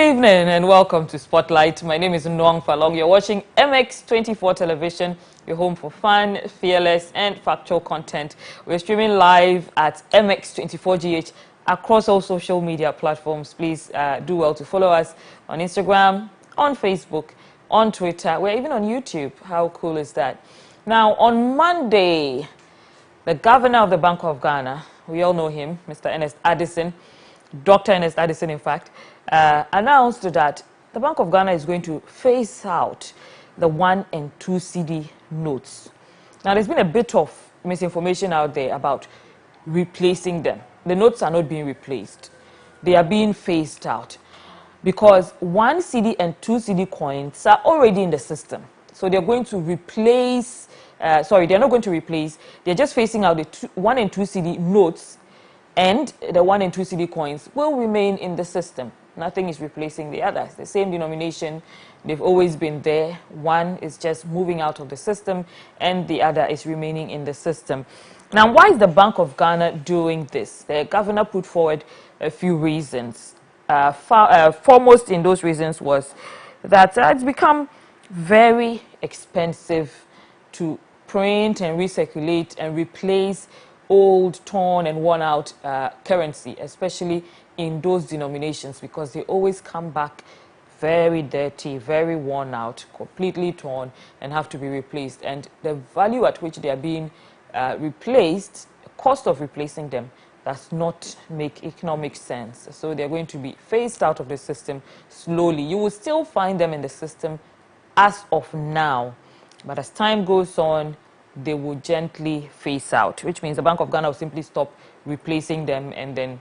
evening and welcome to Spotlight. My name is Nwang Falong. You're watching MX24 Television, your home for fun, fearless and factual content. We're streaming live at MX24GH across all social media platforms. Please do well to follow us on Instagram, on Facebook, on Twitter. We're even on YouTube. How cool is that? Now, on Monday, the governor of the Bank of Ghana, we all know him, Mr. Ernest Addison, Dr. Ernest Addison, in fact, announced that the Bank of Ghana is going to phase out the 1 and 2 CD notes. Now, there's been a bit of misinformation out there about replacing them. The notes are not being replaced. They are being phased out because 1 CD and 2 CD coins are already in the system. So they're going to replace, they're not going to replace, they're just phasing out the 1 and 2 CD notes, and the 1 and 2 CD coins will remain in the system. Nothing is replacing the others. The same denomination, they've always been there. One is just moving out of the system and the other is remaining in the system. Now, why is the Bank of Ghana doing this? The governor put forward a few reasons. Foremost in those reasons was that it's become very expensive to print and recirculate and replace old, torn and worn out currency, especially in those denominations, because they always come back very dirty, very worn out, completely torn and have to be replaced. And the value at which they are being replaced, the cost of replacing them, does not make economic sense. So they're going to be phased out of the system slowly. You will still find them in the system as of now, but as time goes on, they will gently phase out, which means the Bank of Ghana will simply stop replacing them, and then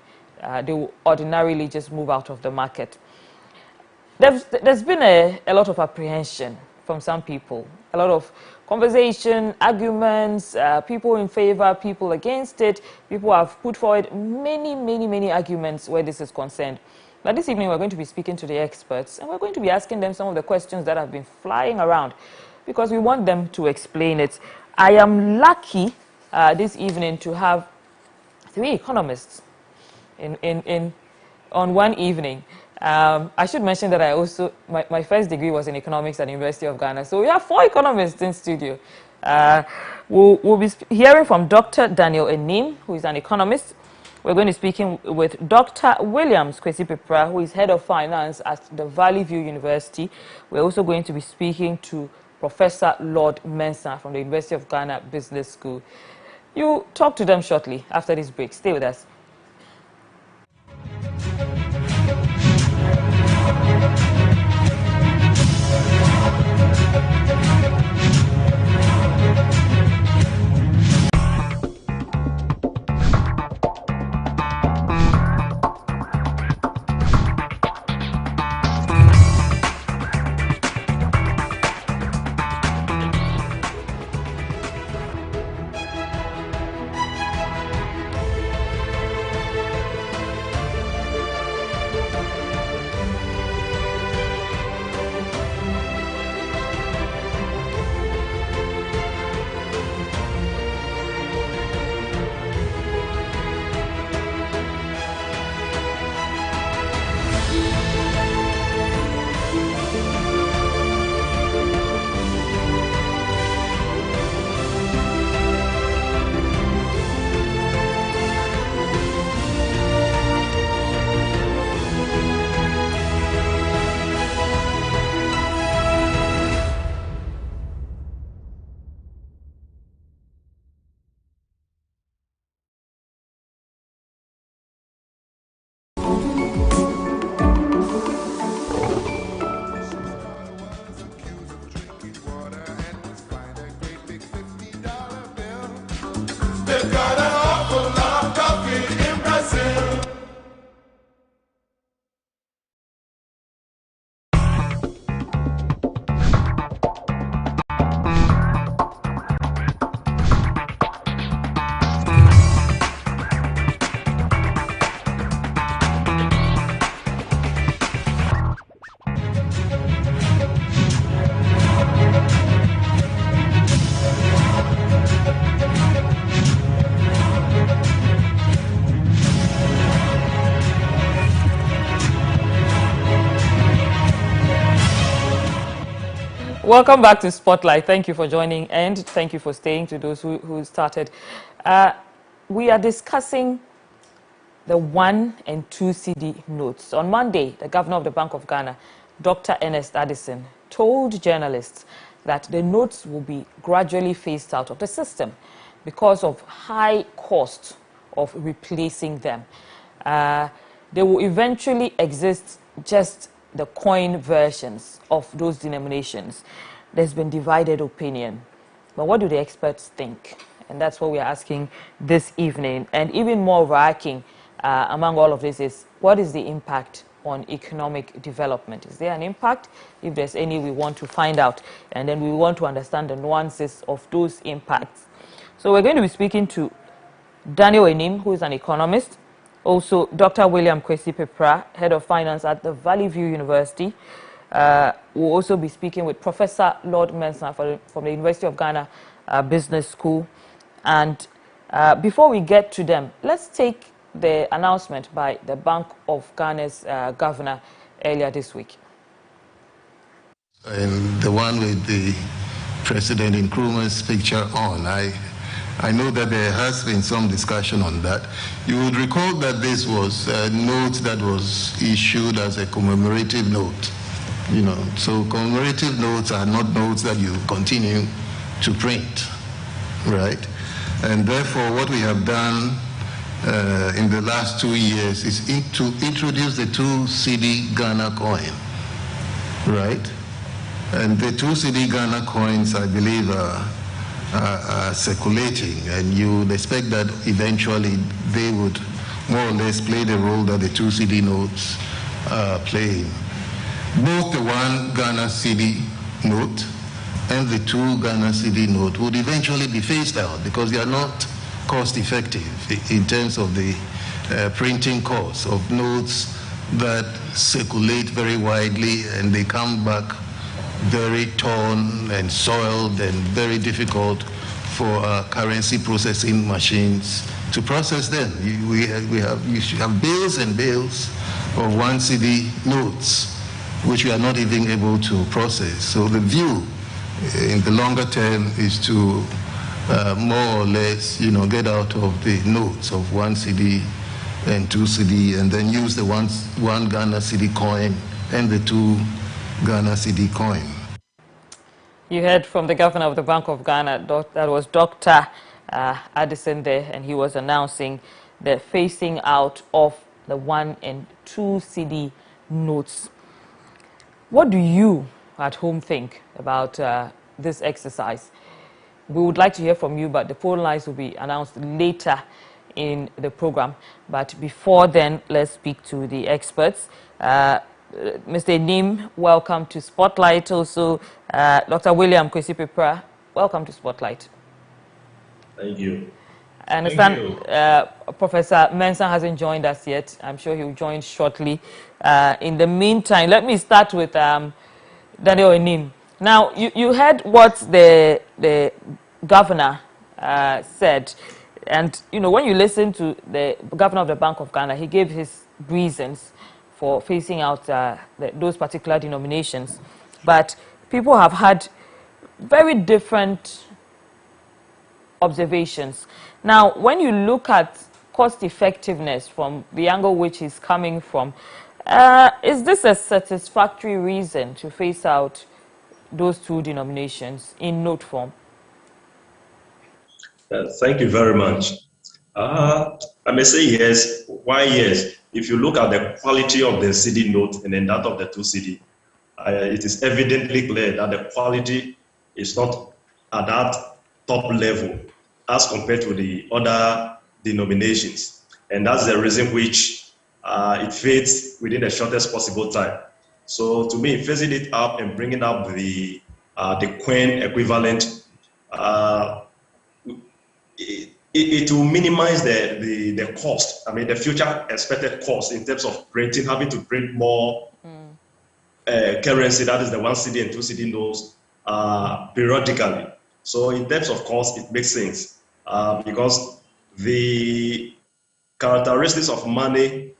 they will ordinarily just move out of the market. There's been a lot of apprehension from some people, a lot of conversation, arguments, people in favor, people against it. People have put forward many arguments where this is concerned. But this evening, we're going to be speaking to the experts, and we're going to be asking them some of the questions that have been flying around, because we want them to explain it. I am lucky this evening to have 3 economists on one evening. I should mention that I also, my first degree was in economics at the University of Ghana. So we have 4 economists in studio. We'll be hearing from Dr. Daniel Enim, who is an economist. We're going to be speaking with Dr. Williams Kwesi Pepra, who is head of finance at the Valley View University. We're also going to be speaking to Professor Lord Mensah from the University of Ghana Business School. You talk to them shortly after this break. Stay with us. Welcome back to Spotlight. Thank you for joining and thank you for staying to those who started. We are discussing the 1 and 2 CD notes. On Monday, the governor of the Bank of Ghana, Dr. Ernest Addison, told journalists that the notes will be gradually phased out of the system because of high cost of replacing them. They will eventually exist just the coin versions of those denominations. There's been divided opinion. But what do the experts think? And that's what we're asking this evening. And even more overarching among all of this is, what is the impact on economic development? Is there an impact? If there's any, we want to find out. And then we want to understand the nuances of those impacts. So we're going to be speaking to Daniel Enim, who is an economist. Also, Dr. William Kwesi Pepra, Head of Finance at the Valley View University. We'll also be speaking with Professor Lord Mensah from the University of Ghana Business School. And before we get to them, let's take the announcement by the Bank of Ghana's governor earlier this week. And the one with the President Nkrumah's picture on, I know that there has been some discussion on that. You would recall that this was a note that was issued as a commemorative note. You know, so commemorative notes are not notes that you continue to print, right? And therefore, what we have done in the last 2 years is to introduce the 2 CD Ghana coin, right? And the 2 CD Ghana coins, I believe, are circulating, and you would expect that eventually they would more or less play the role that the 2 CD notes are playing. Both the 1 Ghana CD note and the 2 Ghana CD note would eventually be phased out because they are not cost effective in terms of the printing costs of notes that circulate very widely, and they come back very torn and soiled and very difficult for currency processing machines to process them. You should have bales and bales of 1 CD notes, which we are not even able to process. So the view in the longer term is to more or less, you know, get out of the notes of 1 CD and 2 CD, and then use the 1 Ghana CD coin and the 2 Ghana CD coin. You heard from the governor of the Bank of Ghana, that was Dr. Addison there, and he was announcing the phasing out of the 1 and 2 CD notes. What do you at home think about this exercise? We would like to hear from you, but the phone lines will be announced later in the program. But before then, let's speak to the experts. Mr. Nim, welcome to Spotlight. Also, Dr. William Kwesi Pepra, welcome to Spotlight. Thank you. I understand Professor Mensah hasn't joined us yet. I'm sure he'll join shortly. In the meantime, let me start with Daniel Enim. Now, you heard what the governor said. And, you know, when you listen to the governor of the Bank of Ghana, he gave his reasons for phasing out those particular denominations. But people have had very different observations. Now, when you look at cost effectiveness from the angle which is coming from, is this a satisfactory reason to phase out those 2 denominations in note form? Thank you very much. I may say yes. Why yes? If you look at the quality of the CD note and then that of the 2 CD, it is evidently clear that the quality is not at that top level as compared to the other denominations. And that's the reason which it fades within the shortest possible time. So to me, phasing it up and bringing up the coin equivalent, it will minimize the cost. I mean, the future expected cost in terms of printing, having to print more currency, that is the 1 CD and 2 CD notes, periodically. So in terms of cost, it makes sense because the characteristics of money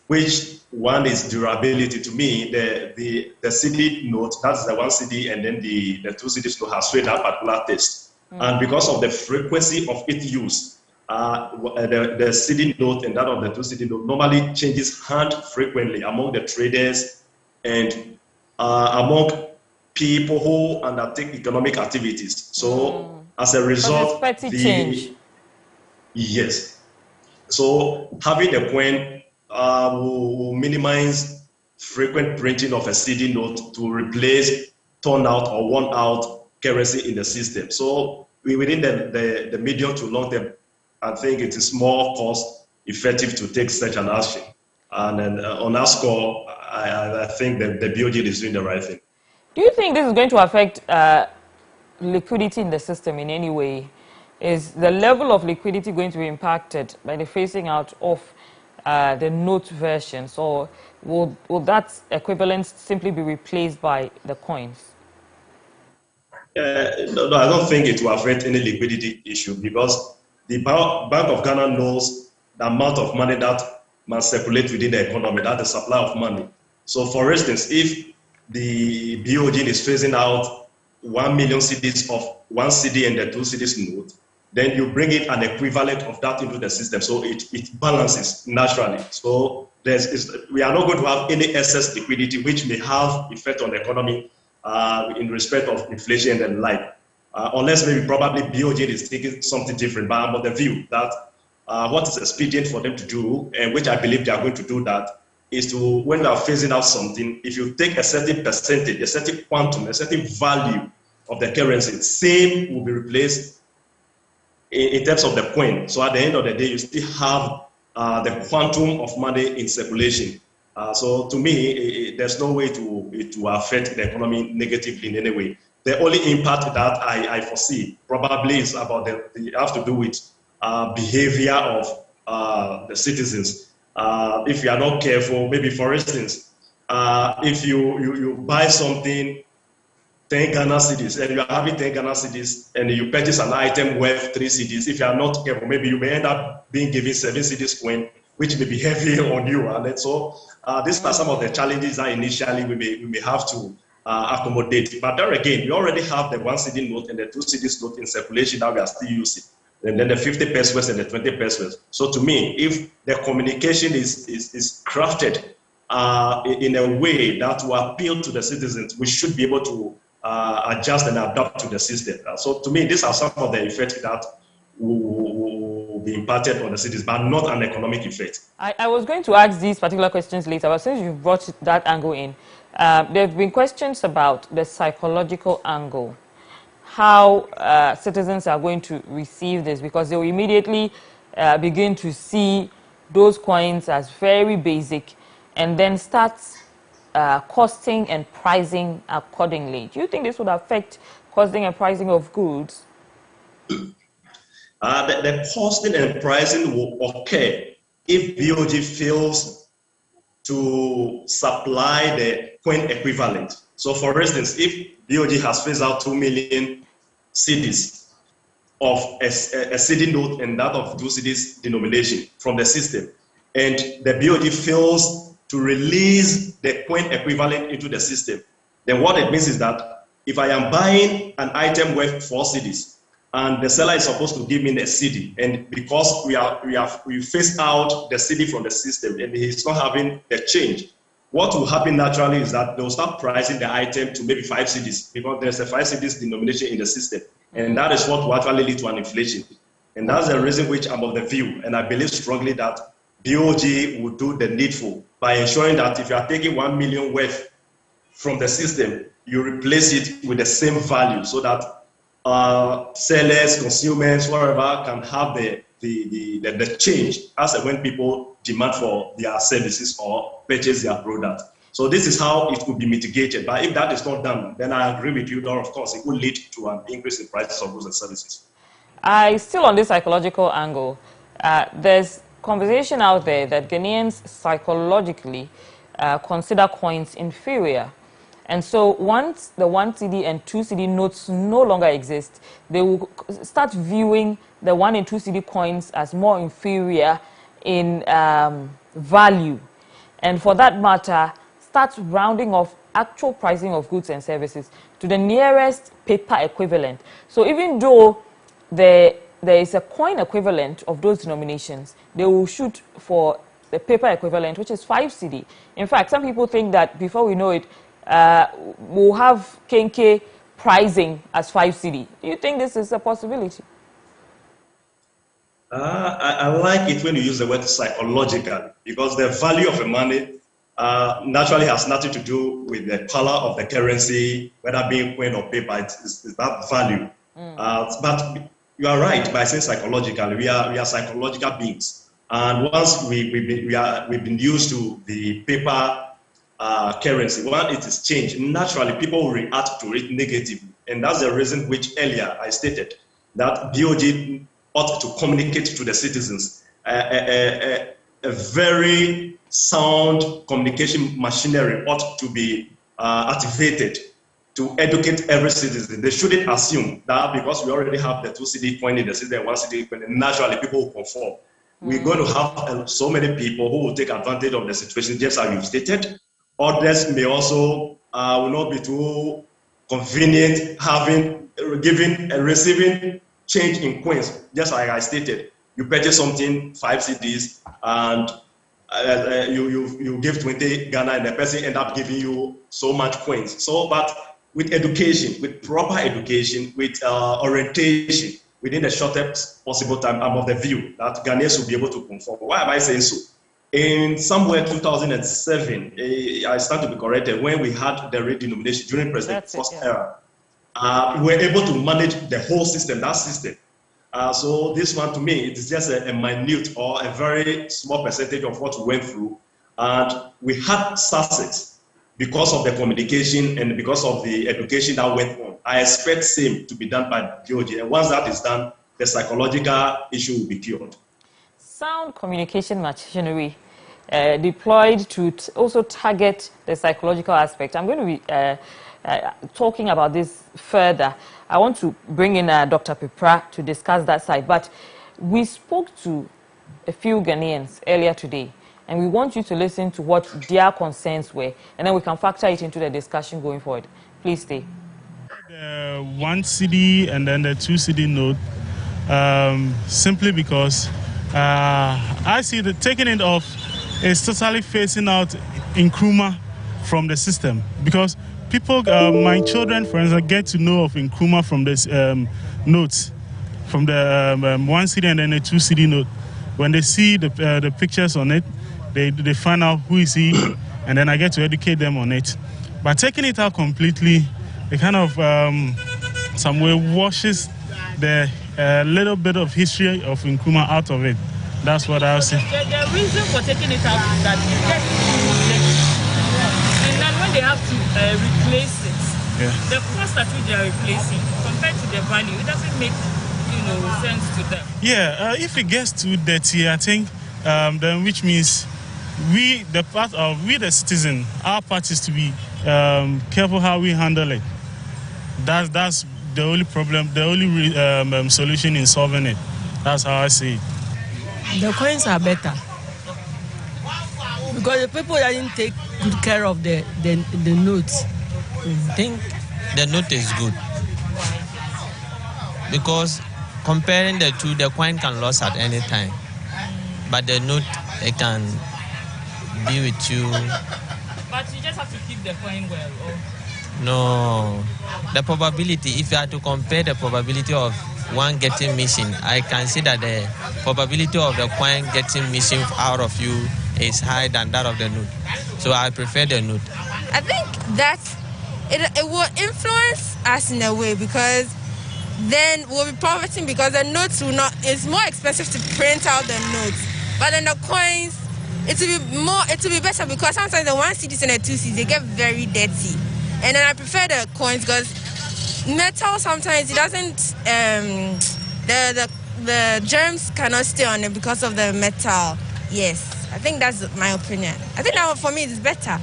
which one is durability. To me, the CD note, that's the 1 CD, and then the 2 CDs note has failed that particular test. And because of the frequency of its use, the CD note and that of the 2 CD note normally changes hand frequently among the traders and among people who undertake economic activities. So as a result, change. Yes. So having a coin will minimize frequent printing of a CD note to replace torn out or worn out currency in the system. So within the medium to long term, I think it is more cost effective to take such an action. And then on that score, I think that the BOG is doing the right thing. Do you think this is going to affect liquidity in the system in any way? Is the level of liquidity going to be impacted by the phasing out of the note versions, or will that equivalent simply be replaced by the coins? No, I don't think it will affect any liquidity issue, because the Bank of Ghana knows the amount of money that must circulate within the economy, that's the supply of money. So for instance, if the BOG is phasing out 1 million CDs of 1 CD and the 2 CDs note, then you bring in an equivalent of that into the system. So it balances naturally. So we are not going to have any excess liquidity, which may have effect on the economy in respect of inflation and the like. Unless maybe probably BOG is taking something different. But I'm of the view that what is expedient for them to do, and which I believe they are going to do that, is to, when they are phasing out something, if you take a certain percentage, a certain quantum, a certain value of the currency, same will be replaced in terms of the coin. So at the end of the day, you still have the quantum of money in circulation. So to me, there's no way it to affect the economy negatively in any way. The only impact that I foresee probably is about have to do with behavior of the citizens. If you are not careful, maybe for instance, if you buy something 10 Ghana cedis and you are having 10 Ghana cedis and you purchase an item worth 3 cedis, if you are not careful, maybe you may end up being given 7 cedis coin, which may be heavy on you. And so these are some of the challenges that initially we may have to accommodate. But there again, we already have the 1 CD note and the 2 CDs note in circulation that we are still using. And then the 50 pesos and the 20 pesos. So to me, if the communication is crafted in a way that will appeal to the citizens, we should be able to adjust and adapt to the system. So to me, these are some of the effects that will be imparted on the citizens, but not an economic effect. I was going to ask these particular questions later, but since you brought that angle in, there have been questions about the psychological angle, how citizens are going to receive this, because they will immediately begin to see those coins as very basic and then start costing and pricing accordingly. Do you think this would affect costing and pricing of goods? The costing and pricing will occur if BOG fails to supply the coin equivalent. So for instance, if BOG has phased out 2 million CDs of a CD note and that of 2 CDs denomination from the system, and the BOG fails to release the coin equivalent into the system, then what it means is that if I am buying an item worth 4 CDs and the seller is supposed to give me a CD, and because we phased out the CD from the system and he's not having the change, what will happen naturally is that they'll start pricing the item to maybe 5 CDs, because there's a 5 CDs denomination in the system, and that is what will actually lead to an inflation. And that's the reason which I'm of the view, and I believe strongly that BOG will do the needful by ensuring that if you are taking 1 million worth from the system, you replace it with the same value, so that sellers, consumers, whatever, can have the change as and when people demand for their services or purchase their product. So this is how it could be mitigated. But if that is not done, then I agree with you that of course it will lead to an increase in prices of goods and services. Still on this psychological angle, there's conversation out there that Ghanaians psychologically consider coins inferior. And so once the 1 CD and 2 CD notes no longer exist, they will start viewing the 1 and 2 CD coins as more inferior in value. and for that matter, start rounding off actual pricing of goods and services to the nearest paper equivalent. So even though there is a coin equivalent of those denominations, they will shoot for the paper equivalent, which is 5 cedi. In fact, some people think that before we know it, we'll have Kenke pricing as 5 cedi. Do you think this is a possibility? I like it when you use the word psychological, because the value of a money naturally has nothing to do with the color of the currency, whether being coin or paper. It's that value. But you are right by saying psychological. We are psychological beings, and once we've been used to the paper currency, when it is changed, naturally people will react to it negatively, and that's the reason which earlier I stated that BOG ought to communicate to the citizens a very sound communication machinery ought to be activated to educate every citizen. They shouldn't assume that because we already have the 2 cedi coin in the system and 1 cedi coin, naturally people will conform. We're going to have so many people who will take advantage of the situation, just as you stated. Others may also will not be too convenient giving and receiving change in coins, just like I stated. You purchase something 5 cedis and you give 20 Ghana and the person end up giving you so much coins. So, but with education, with proper education, with orientation within the shortest possible time, I'm of the view that Ghanaians will be able to conform. Why am I saying so? In somewhere 2007, I stand to be corrected, when we had the redenomination during President First era, we were able to manage the whole system, that system. So this one, to me, it is just a minute or a very small percentage of what we went through. And we had success because of the communication and because of the education that went on. I expect same to be done by BOG. And once that is done, the psychological issue will be cured. Sound communication machinery deployed to also target the psychological aspect. I'm going to be talking about this further. I want to bring in Dr. Pipra to discuss that side. But we spoke to a few Ghanaians earlier today, and we want you to listen to what their concerns were, and then we can factor it into the discussion going forward. Please stay. The 1 cedi and then the 2 cedi note, simply because I see that taking it off is totally phasing out Nkrumah from the system, because people, my children, for instance, get to know of Nkrumah from this notes, from the 1 cedi and then the 2 cedi note. When they see the pictures on it, they find out who is he, and then I get to educate them on it. But taking it out completely, it kind of some way washes the little bit of history of Nkrumah out of it. That's what I was saying. The reason for taking it out is that it gets and then when they have to replace it, the cost at which they are replacing compared to the value, it doesn't make sense to them. Yeah, if it gets too dirty, I think then which means we the citizen, our part is to be careful how we handle it. That's the only problem, the only solution in solving it. That's how I see it. The coins are better because the people didn't take good care of the notes. I think the note is good because comparing the two, the coin can lose at any time, but the note, it can be with you. But you just have to keep the coin well. Or? No, the probability, if you are to compare the probability of one getting missing, I can see that the probability of the coin getting missing out of you is higher than that of the note. So I prefer the note. I think that it will influence us in a way, because then we'll be profiting, because the notes will not, it's more expensive to print out the notes. But then the coins, it will be better, because sometimes the 1 cedis and the 2 cedis, they get very dirty. And then I prefer the coins because metal sometimes it doesn't the germs cannot stay on it because of the metal. Yes, I think that's my opinion. I think that for me it's better.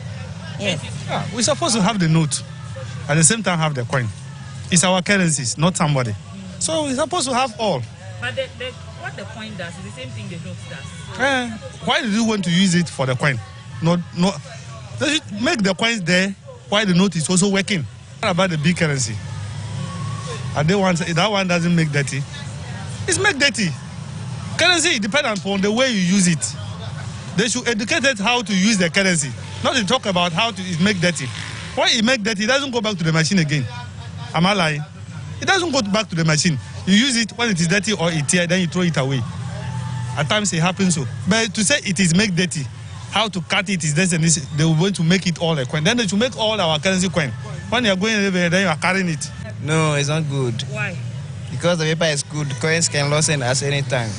Yes. Yeah, we're supposed to have the note at the same time have the coin. It's our currencies, not somebody. So we're supposed to have all. But what the coin does is the same thing the note does. Why do you want to use it for the coin? No, they should make the coins there while the note is also working. What about the big currency? And they want that one doesn't make dirty. It's make dirty. Currency depends upon the way you use it. They should educate us how to use the currency, not to talk about how to make dirty. When it make dirty, it doesn't go back to the machine again. Am I lying? It doesn't go back to the machine. You use it when it is dirty or it tear, then you throw it away. At times it happens so. But to say it is make dirty, how to cut it is this and this, they will want to make it all a coin. Then they should make all our currency coin. When you are going everywhere, then you are carrying it. No, it's not good. Why? Because the paper is good, coins can lose at any time.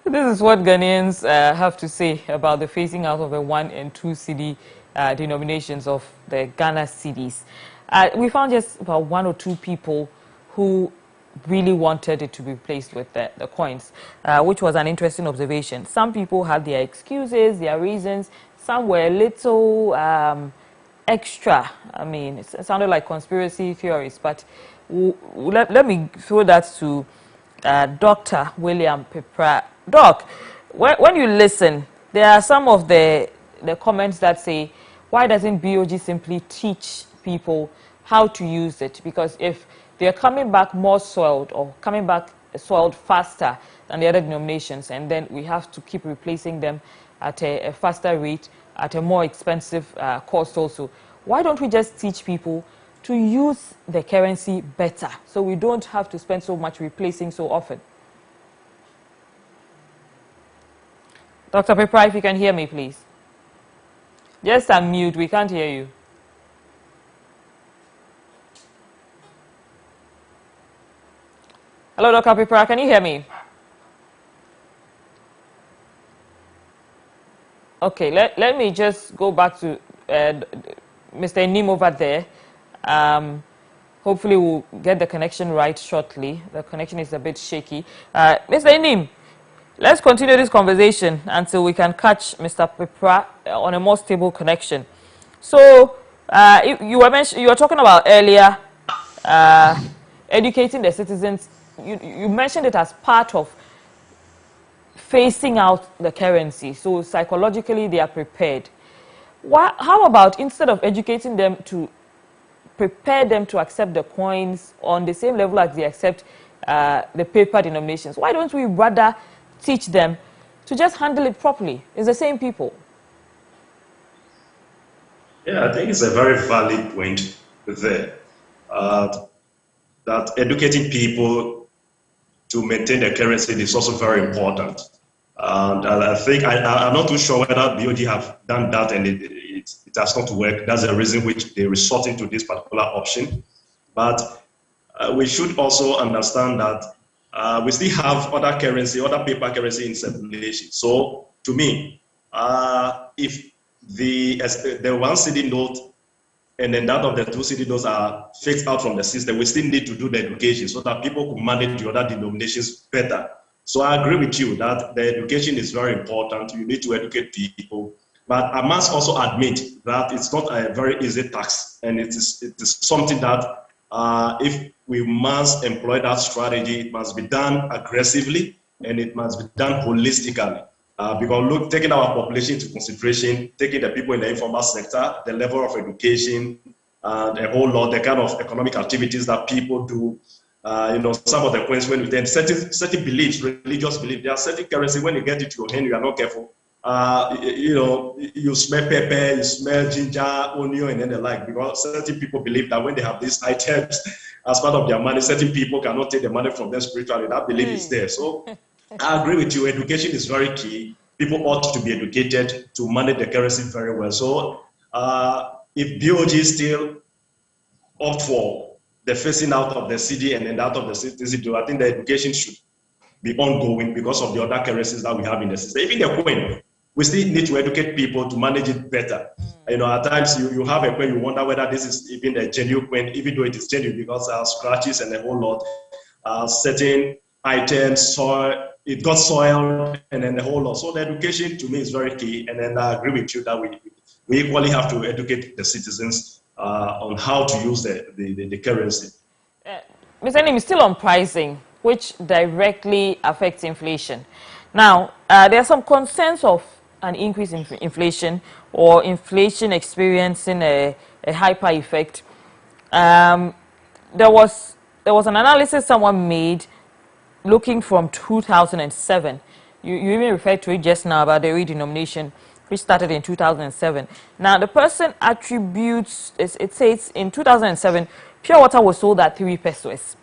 This is what Ghanaians have to say about the phasing out of the 1 and 2 cedi denominations of the Ghana cedis. We found just about 1 or 2 people who really wanted it to be replaced with the coins, which was an interesting observation. Some people had their excuses, their reasons. Some were a little extra. I mean, it sounded like conspiracy theories, but let me throw that to Dr. William Pepra. Doc, when you listen, there are some of the comments that say, why doesn't BOG simply teach people how to use it? Because if they're coming back more soiled or coming back soiled faster than the other denominations, and then we have to keep replacing them at a faster rate, at a more expensive cost also, why don't we just teach people to use the currency better so we don't have to spend so much replacing so often? Dr. Pepra, if you can hear me, please. Just unmute, we can't hear you. Hello, Dr. Pepra, can you hear me? Okay, let me just go back to Mr. Nim over there. Hopefully we'll get the connection right shortly. The connection is a bit shaky. Mr. Nim, let's continue this conversation until we can catch Mr. Pepra on a more stable connection. So, you were talking about earlier educating the citizens. You mentioned it as part of phasing out the currency. So psychologically they are prepared. How about instead of educating them to prepare them to accept the coins on the same level as they accept the paper denominations, why don't we rather teach them to just handle it properly? It's the same people. Yeah, I think it's a very valid point there. That educating people to maintain the currency is also very important. And I think, I'm not too sure whether BOD have done that and it has not worked. That's the reason which they resorted to this particular option. But we should also understand that we still have other currency, other paper currency in circulation. So to me, if the 1 cedi note and then that of the 2 cedi notes are phased out from the system, we still need to do the education so that people can manage the other denominations better. So I agree with you that the education is very important. You need to educate people. But I must also admit that it's not a very easy task. And it is something that if we must employ that strategy, it must be done aggressively and it must be done holistically. Because look, taking our population into consideration, taking the people in the informal sector, the level of education, and a whole lot, the kind of economic activities that people do, some of the points when we then certain beliefs, religious beliefs, there are certain currency, when you get it to your hand, you are not careful. You smell pepper, you smell ginger, onion, and then the like, because certain people believe that when they have these items as part of their money, certain people cannot take the money from them spiritually. That belief is there. So I agree with you. Education is very key. People ought to be educated to manage the currency very well. So if BOG still opt for the phasing out of the cedi and then out of the cedi, I think the education should be ongoing because of the other currencies that we have in the system. Even the coin, we still need to educate people to manage it better. At times you have a coin, you wonder whether this is even a genuine coin, even though it is genuine, because scratches and a whole lot, certain items, it got soiled, and then the whole lot. So the education to me is very key, and then I agree with you that we equally have to educate the citizens on how to use the currency. Mr. Nim, still on pricing, which directly affects inflation. Now, there are some concerns of an increase in inflation or inflation experiencing a hyper effect. There was an analysis someone made looking from 2007. You even referred to it just now about the redenomination, which started in 2007. Now, the person attributes, it says in 2007, pure water was sold at 3 pesos.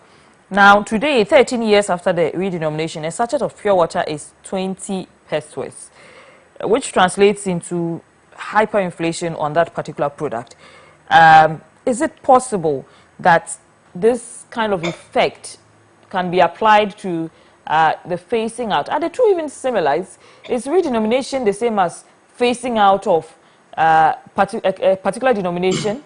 Now, today, 13 years after the redenomination, a sachet of pure water is 20 pesos, which translates into hyperinflation on that particular product. Is it possible that this kind of effect can be applied to the phasing out? Are the two even similar? Is redenomination the same as phasing out of a particular denomination?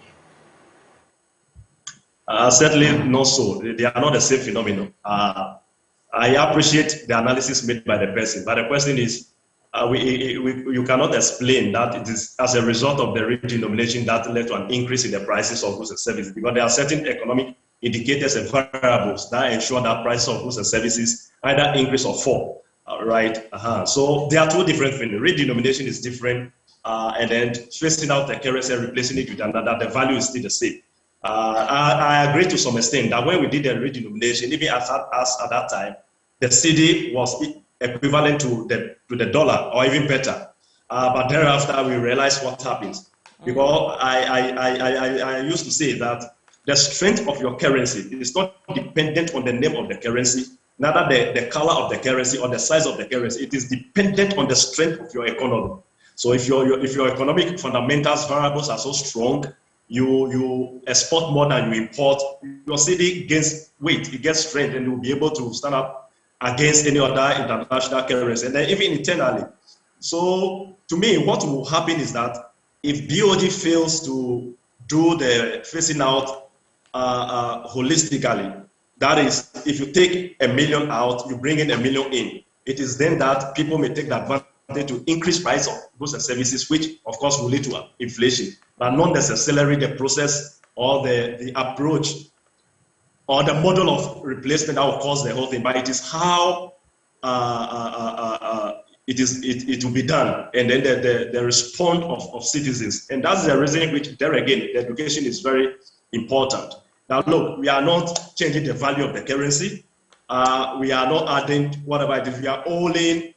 Certainly not so. They are not the same phenomenon. I appreciate the analysis made by the person, but the question is, you cannot explain that it is as a result of the redenomination that led to an increase in the prices of goods and services, because there are certain economic indicators and variables that ensure that prices of goods and services either increase or fall, right? So there are two different things. Redenomination is different, and then phasing out the currency and replacing it with another, the value is still the same. I agree to some extent that when we did the redenomination, even at that time, the cedi was equivalent to the dollar or even better. But thereafter, we realized what happens. Because I used to say that the strength of your currency is not dependent on the name of the currency, neither the color of the currency or the size of the currency. It is dependent on the strength of your economy. So if your economic fundamentals variables are so strong, you export more than you import, your cedi gains weight, it gets strength, and you'll be able to stand up against any other international currency, and then even internally. So to me, what will happen is that if BOD fails to do the phasing out holistically, that is, if you take 1 million out, you bring in 1 million in, it is then that people may take the advantage to increase price of goods and services, which of course will lead to inflation, but not necessarily the process or the approach or the model of replacement that will cause the whole thing, but it is how it will be done, and then the response of citizens. And that's the reason which, there again, the education is very important. Now look, we are not changing the value of the currency. We are not adding whatever it is. We are only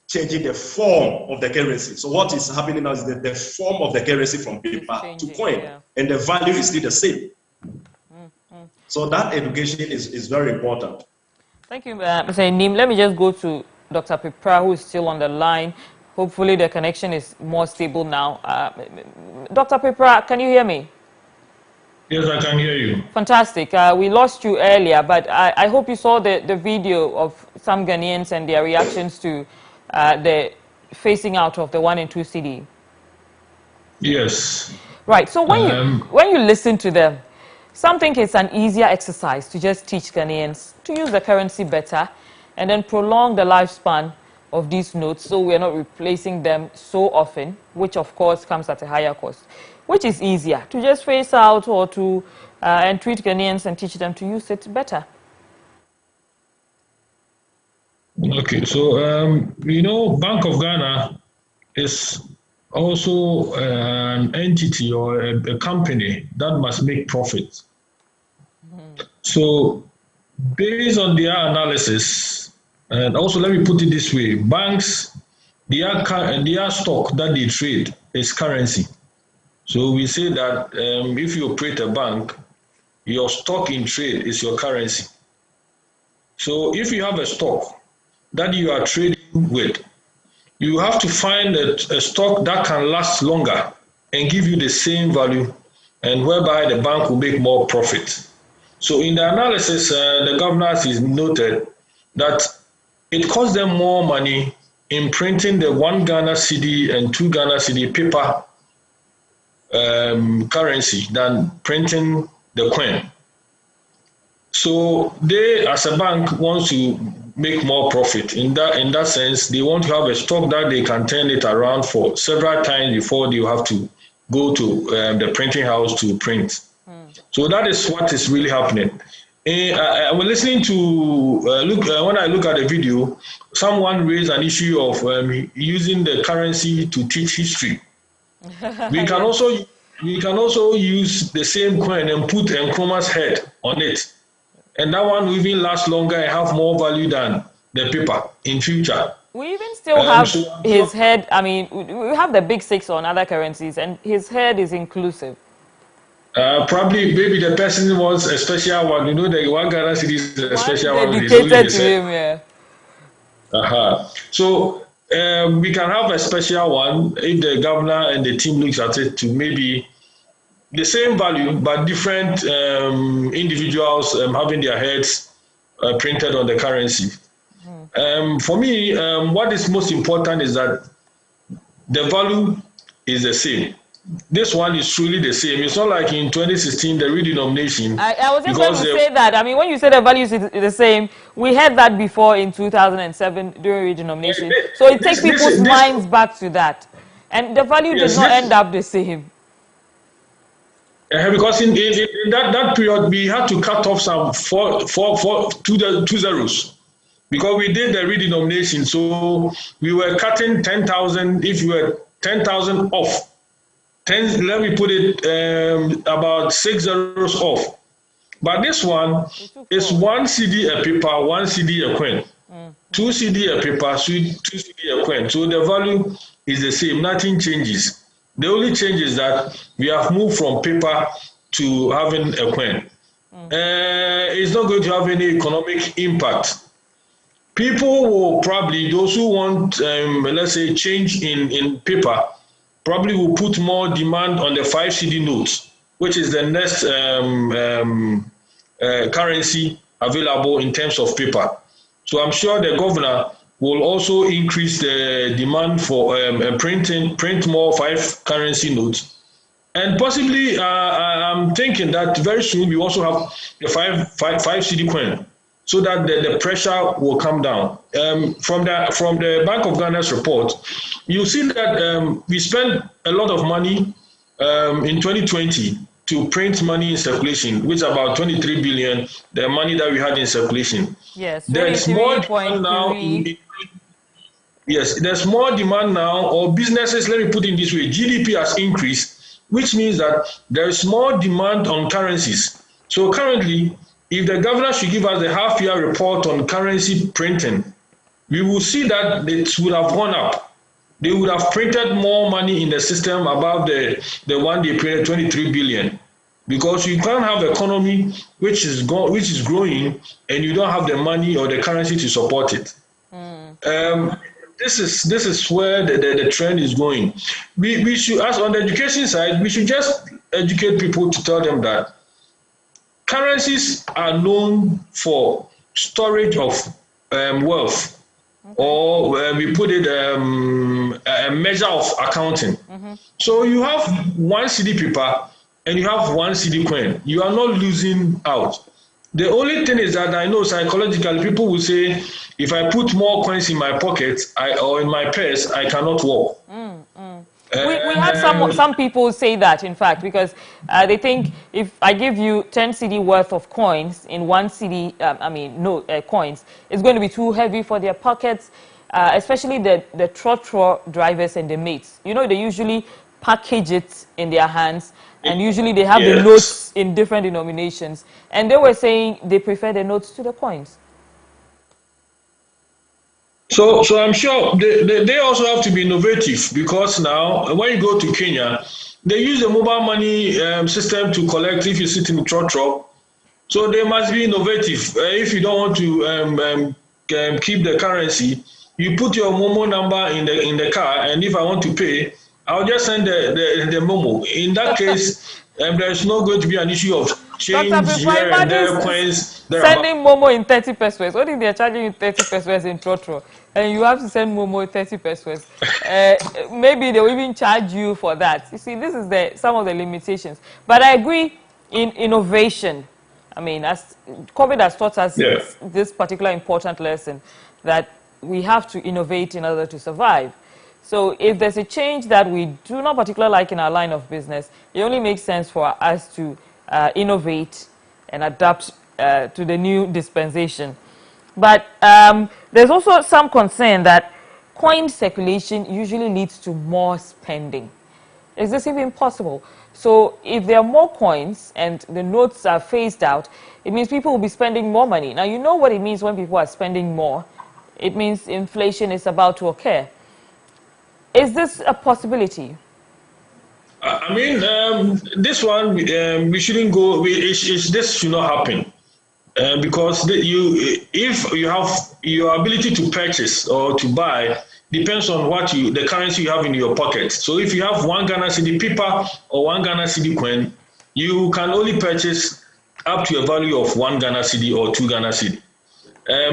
changing the form of the currency. So what is happening now is that the form of the currency from paper to coin, and the value is still the same. So that education is very important. Thank you, Mr. Nim. Let me just go to Dr. Pipra, who is still on the line. Hopefully the connection is more stable now. Dr. Pipra, can you hear me? Yes, I can hear you. Fantastic. We lost you earlier, but I hope you saw the video of some Ghanaians and their reactions to the phasing out of the 1 and 2 cedi. Yes. Right. So when you listen to them, some think it's an easier exercise to just teach Ghanaians to use the currency better and then prolong the lifespan of these notes so we're not replacing them so often, which of course comes at a higher cost. Which is easier, to just phase out or to and treat Ghanaians and teach them to use it better? Okay, so you know, Bank of Ghana is also an entity or a company that must make profit. So based on their analysis, and also let me put it this way, banks, their stock that they trade is currency. So we say that if you operate a bank, your stock in trade is your currency. So if you have a stock that you are trading with, you have to find a stock that can last longer and give you the same value, and whereby the bank will make more profit. So in the analysis, the governors is noted that it costs them more money in printing the 1 Ghana cedi and 2 Ghana cedi paper currency than printing the coin. So they, as a bank, want to make more profit. In that sense, they want to have a stock that they can turn it around for several times before you have to go to the printing house to print. So that is what is really happening. I was listening to when I look at the video, someone raised an issue of using the currency to teach history. We can also use the same coin and put Nkrumah's head on it, and that one will even last longer and have more value than the paper in future. We even still have his head. I mean, we have the big six on other currencies, and his head is inclusive. Probably, maybe the person wants a special one. You know, the one Ghana city is a special one. Dedicated to him, yeah. So we can have a special one if the governor and the team looks at it to maybe the same value, but different individuals having their heads printed on the currency. For me, what is most important is that the value is the same. This one is truly the same. It's not like in 2016, the redenomination. I was just going to say that. I mean, when you say the values is the same, we had that before in 2007 during redenomination. So it takes people's minds back to that. And the value did not end up the same. Because in that period, we had to cut off some two zeros. Because we did the redenomination. So we were cutting 10,000 if you were 10,000 off. Let me put it about 6 zeros off. But this one is 1 CD a paper, 1 CD a coin. 2 CD a paper, 2 CD a coin. So the value is the same. Nothing changes. The only change is that we have moved from paper to having a coin. It's not going to have any economic impact. People will probably, those who want, let's say, change in paper, probably will put more demand on the 5 CD notes, which is the next currency available in terms of paper. So I'm sure the governor will also increase the demand for print more 5 currency notes. And possibly, I'm thinking that very soon we also have the 5 CD coin, so that the pressure will come down. From the Bank of Ghana's report, you see that we spent a lot of money in 2020 to print money in circulation, which is about 23 billion, the money that we had in circulation. Yes, there's more demand now. Yes, there's more demand now, or businesses, let me put it this way, GDP has increased, which means that there is more demand on currencies. So currently, if the governor should give us a half-year report on currency printing, we will see that it would have gone up. They would have printed more money in the system above the one they printed, 23 billion. Because you can't have an economy which is growing and you don't have the money or the currency to support it. This is where the trend is going. We should, as on the education side, we should just educate people to tell them that currencies are known for storage of wealth, or we put it a measure of accounting. So you have 1 CD paper and you have 1 CD coin. You are not losing out. The only thing is that I know psychologically people will say, if I put more coins in my pocket or in my purse, I cannot walk. We had some people say that, in fact, because they think if I give you 10 CD worth of coins in 1 CD, coins, it's going to be too heavy for their pockets, especially the trotro drivers and the mates. You know, they usually package it in their hands, and usually they have the notes in different denominations. And they were saying they prefer the notes to the coins. So I'm sure they also have to be innovative, because now when you go to Kenya, they use the mobile money system to collect if you sit in the trotro. So they must be innovative. If you don't want to keep the currency, you put your Momo number in the car, and if I want to pay, I'll just send the Momo. In that case, there's not going to be an issue of change here and there, coins. Sending Momo in 30 pesos. What if they're charging you 30 pesos in trotro, and you have to send Momo 30 pesos? Maybe they'll even charge you for that. You see, this is some of the limitations. But I agree in innovation. I mean, as COVID has taught us this particular important lesson, that we have to innovate in order to survive. So if there's a change that we do not particularly like in our line of business, it only makes sense for us to innovate and adapt to the new dispensation. But there's also some concern that coin circulation usually leads to more spending. Is this even possible? So if there are more coins and the notes are phased out, it means people will be spending more money. Now, you know what it means when people are spending more. It means inflation is about to occur. Is this a possibility? I mean, this one, we shouldn't go, this should not happen. Because if you have your ability to purchase or to buy depends on the currency you have in your pocket. So if you have 1 Ghana cedi paper or 1 Ghana cedi coin, you can only purchase up to a value of 1 Ghana cedi or 2 Ghana cedi.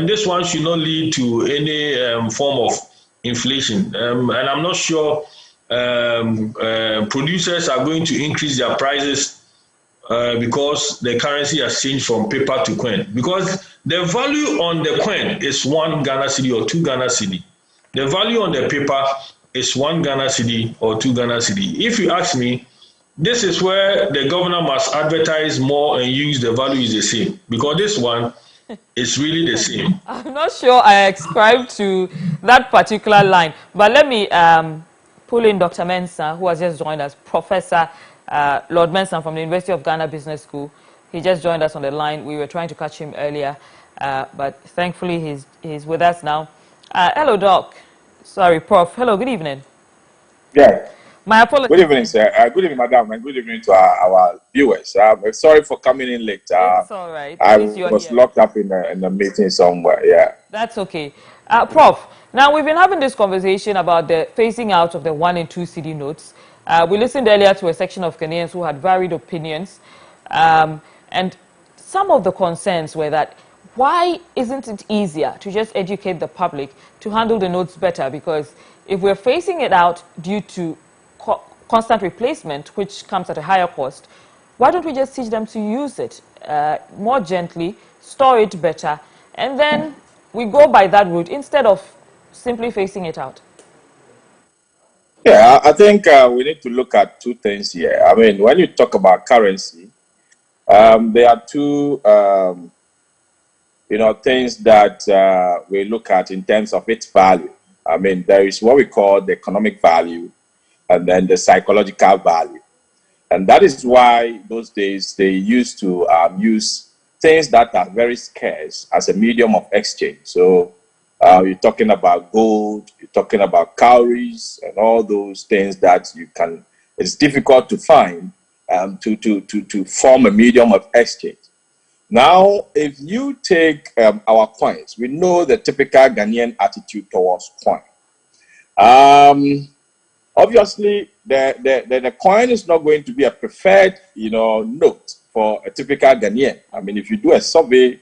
This one should not lead to any form of inflation. And I'm not sure producers are going to increase their prices because the currency has changed from paper to coin. Because the value on the coin is 1 Ghana cedi or 2 Ghana cedi. The value on the paper is 1 Ghana cedi or 2 Ghana cedi. If you ask me, this is where the governor must advertise more and use the value is the same. Because this one is really the same. I'm not sure I ascribe to that particular line. But let me pull in Dr. Mensah, who has just joined us, Professor Lord Mensah from the University of Ghana Business School. He just joined us on the line. We were trying to catch him earlier, but thankfully he's with us now. Hello, Doc. Sorry, Prof. Hello, good evening. Yeah. My apologies. Good evening, sir. Good evening, madam, and good evening to our viewers. Sorry for coming in late. It's all right. I was locked up in a meeting somewhere, yeah. That's okay. Prof, now we've been having this conversation about the phasing out of the 1 and 2 cedi notes. We listened earlier to a section of Ghanaians who had varied opinions. And some of the concerns were that why isn't it easier to just educate the public to handle the notes better? Because if we're phasing it out due to constant replacement, which comes at a higher cost, why don't we just teach them to use it more gently, store it better, and then we go by that route instead of simply phasing it out? Yeah, I think we need to look at two things here. I mean, when you talk about currency, there are two things that we look at in terms of its value. I mean, there is what we call the economic value and then the psychological value. And that is why those days they used to use things that are very scarce as a medium of exchange. So you're talking about gold, you're talking about cowries and all those things that it's difficult to find to form a medium of exchange. Now, if you take our coins, we know the typical Ghanaian attitude towards coin. Obviously, the coin is not going to be a preferred, note for a typical Ghanaian. I mean, if you do a survey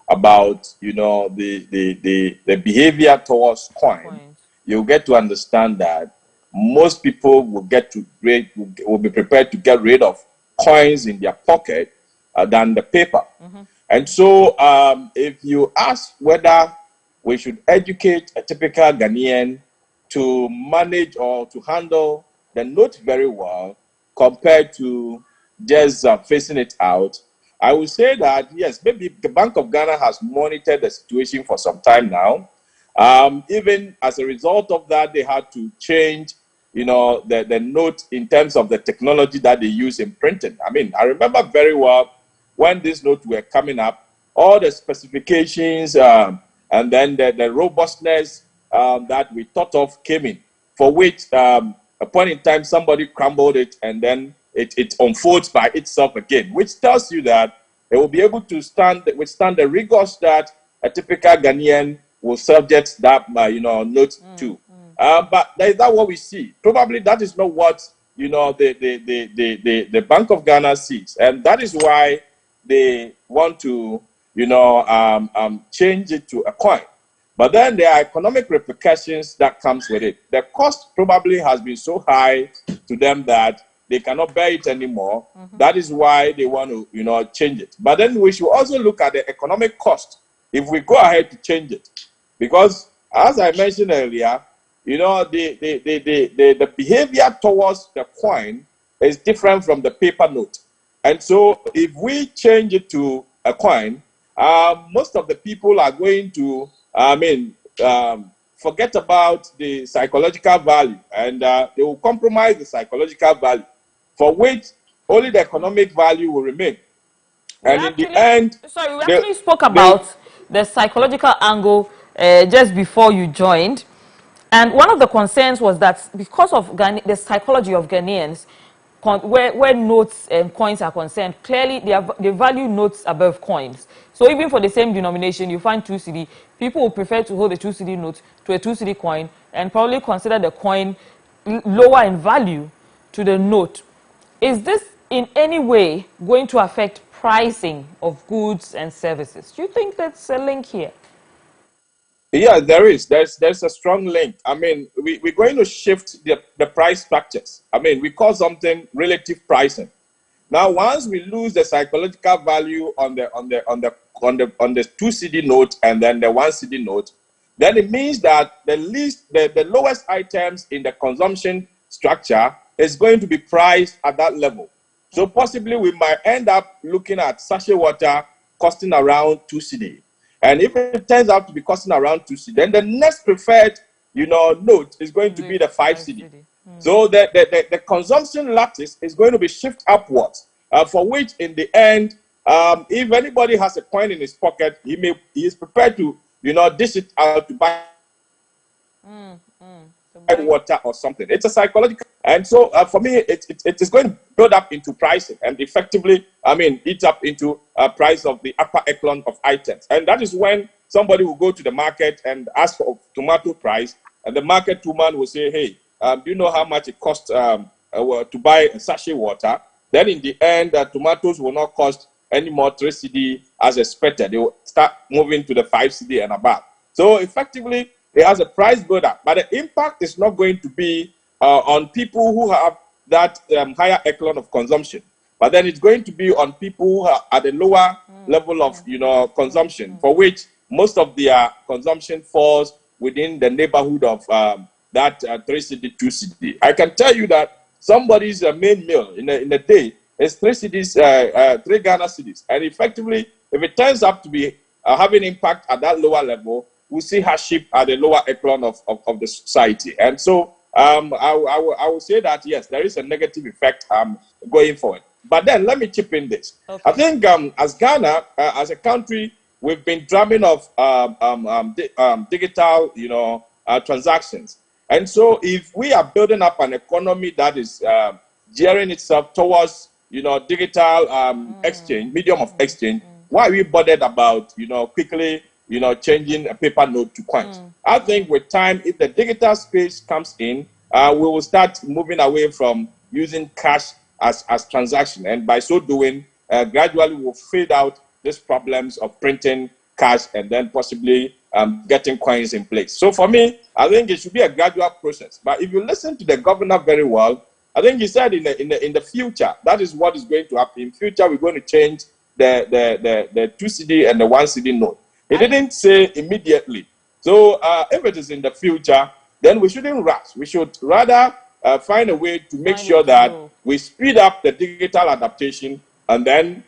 about, the behavior towards coin, you'll get to understand that most people will be prepared to get rid of coins in their pocket than the paper. Mm-hmm. And so if you ask whether we should educate a typical Ghanaian to manage or to handle the note very well compared to just facing it out, I would say that, yes, maybe the Bank of Ghana has monitored the situation for some time now. Even as a result of that, they had to change, the note in terms of the technology that they use in printing. I mean, I remember very well when these notes were coming up, all the specifications and then the robustness that we thought of came in, for which a point in time somebody crumbled it and then it unfolds by itself again, which tells you that it will be able to withstand the rigors that a typical Ghanaian will subject that note to. But is that what we see? Probably that is not what the Bank of Ghana sees, and that is why they want to change it to a coin. But then there are economic repercussions that comes with it. The cost probably has been so high to them that they cannot bear it anymore. Mm-hmm. That is why they want to, change it. But then we should also look at the economic cost if we go ahead to change it. Because as I mentioned earlier, the behavior towards the coin is different from the paper note. And so if we change it to a coin, most of the people are going to, forget about the psychological value, and they will compromise the psychological value, for which only the economic value will remain. And in the end, sorry, we actually spoke about the psychological angle just before you joined. And one of the concerns was that because of the psychology of Ghanaians, where notes and coins are concerned, clearly they value notes above coins. So even for the same denomination, you find 2 cedi, people will prefer to hold a 2 cedi note to a 2 cedi coin and probably consider the coin lower in value to the note. Is this in any way going to affect pricing of goods and services? Do you think that's a link here? Yeah, there is. There's a strong link. I mean, we're going to shift the price structures. I mean, we call something relative pricing. Now, once we lose the psychological value on the 2 cedi note and then the 1 cedi note, then it means that the lowest items in the consumption structure is going to be priced at that level. So possibly we might end up looking at sachet water costing around 2 cedi. And if it turns out to be costing around 2 cedi, then the next preferred, note is going to be the 5 cedi. So the consumption lattice is going to be shift upwards, for which in the end, if anybody has a coin in his pocket, he is prepared to, dish it out to buy water or something. It's a psychological, and so for me, it is going to build up into pricing and effectively, eat up into a price of the upper echelon of items. And that is when somebody will go to the market and ask for tomato price, and the market woman will say, "Hey, do you know how much it costs to buy a sachet water?" Then in the end, tomatoes will not cost any more 3 cedi as expected. They will start moving to the 5 cedi and above. So effectively, it has a price buildup, but the impact is not going to be on people who have that higher echelon of consumption. But then it's going to be on people who are at a lower level of consumption, for which most of their consumption falls within the neighborhood of that 3 cedi, 2 cedi. I can tell you that somebody's main meal in a day is 3 cedis, 3 Ghana cedis, and effectively, if it turns out to be having impact at that lower level, we see hardship at the lower echelon of the society. And so I will say that, yes, there is a negative effect going forward. But then let me chip in this. Okay. I think as Ghana, as a country, we've been drumming of digital, transactions. And so if we are building up an economy that is gearing itself towards, digital exchange, medium of exchange, why are we bothered about, quickly changing a paper note to coins? I think with time, if the digital space comes in, we will start moving away from using cash as transaction. And by so doing, gradually we'll fade out these problems of printing cash and then possibly getting coins in place. So for me, I think it should be a gradual process. But if you listen to the governor very well, I think he said in the future, that is what is going to happen. In future, we're going to change the 2 cedi and the 1 cedi note. He didn't say immediately. So if it is in the future, then we shouldn't rush. We should rather find a way to make sure that we speed up the digital adaptation and then,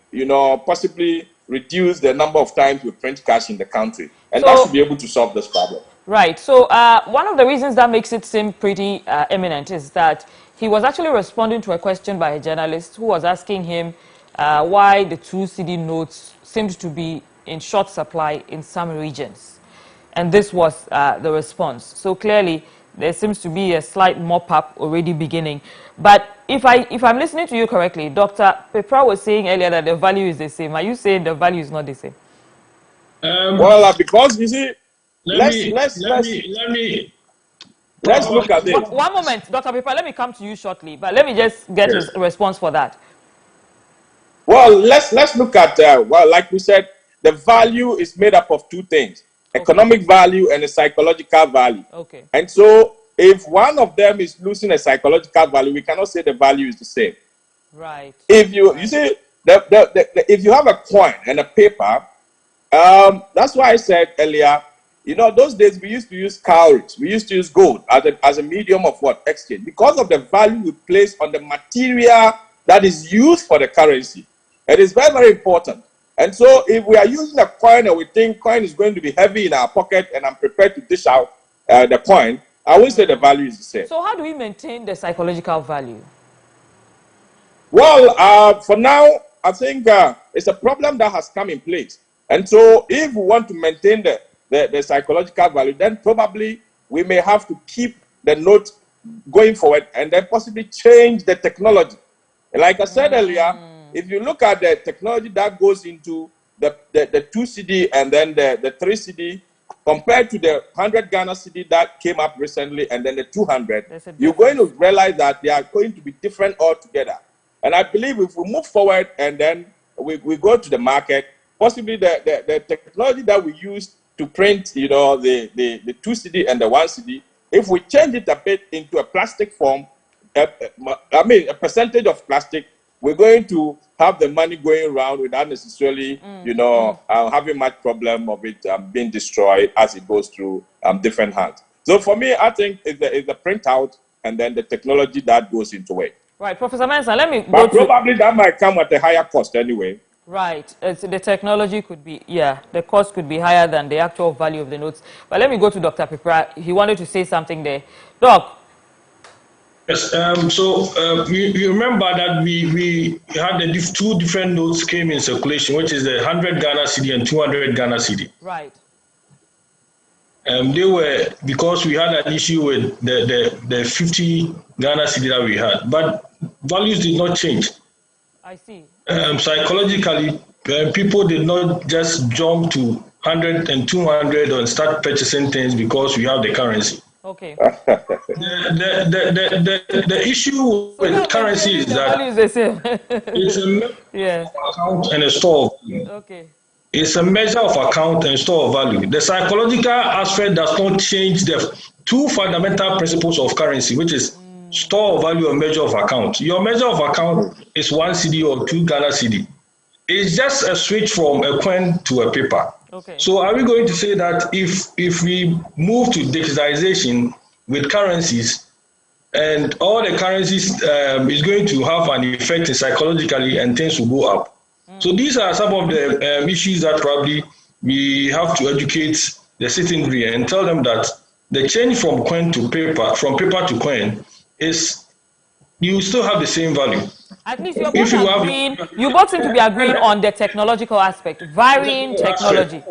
possibly reduce the number of times we print cash in the country. And that should be able to solve this problem. Right. So one of the reasons that makes it seem pretty imminent is that he was actually responding to a question by a journalist who was asking him why the 2 cedi notes seemed to be in short supply in some regions. And this was the response. So clearly, there seems to be a slight mop-up already beginning. But if I'm listening to you correctly, Dr. Pepra was saying earlier that the value is the same. Are you saying the value is not the same? Because you see, let's look at it. One moment, Dr. Pepra, let me come to you shortly, but let me just get his response for that. Well, let's look at, like we said, the value is made up of 2 things, economic value and a psychological value. Okay. And so if one of them is losing a psychological value, we cannot say the value is the same. Right. If you see, if you have a coin and a paper, that's why I said earlier, those days we used to use cowries, we used to use gold as a medium of exchange, because of the value we place on the material that is used for the currency. It is very, very important. And so if we are using a coin and we think coin is going to be heavy in our pocket and I'm prepared to dish out the coin, I won't say the value is the same. So how do we maintain the psychological value? Well, for now, I think it's a problem that has come in place. And so if we want to maintain the psychological value, then probably we may have to keep the note going forward and then possibly change the technology. And like I said earlier, if you look at the technology that goes into the 2 cedi and then the 3 cedi, compared to the 100 Ghana cedi that came up recently and then the 200, you're going to realize that they are going to be different altogether. And I believe if we move forward and then we go to the market, possibly the technology that we use to print, you know, the 2 cedi and the 1 cedi, if we change it a bit into a plastic form, I mean, a percentage of plastic, we're going to have the money going around without necessarily, you know, having much problem of it being destroyed as it goes through different hands. So for me, I think it's the printout and then the technology that goes into it. Right, Professor Mensah, let me but probably that might come at a higher cost anyway. Right, the technology could be, yeah, the cost could be higher than the actual value of the notes. But let me go to Dr. Pipra. He wanted to say something there. Doc. Yes, you remember that we had the 2 different notes came in circulation, which is the 100 Ghana cedi and 200 Ghana cedi. Right. They were, because we had an issue with the 50 Ghana cedi that we had, but values did not change. I see. Psychologically, people did not just jump to 100 and 200 and start purchasing things because we have the currency. Okay. The issue with currency is that it's a account and a store. Okay. It's a measure of account and store of value. The psychological aspect does not change the 2 fundamental principles of currency, which is store of value and measure of account. Your measure of account is 1 cedi or 2 Ghana cedi. It's just a switch from a coin to a paper. Okay. So are we going to say that if we move to digitization with currencies, and all the currencies is going to have an effect psychologically and things will go up? So these are some of the issues that probably we have to educate the citizenry and tell them that the change from coin to paper, from paper to coin, is you still have the same value. At least you both seem to be agreeing on the technological aspect, varying technology.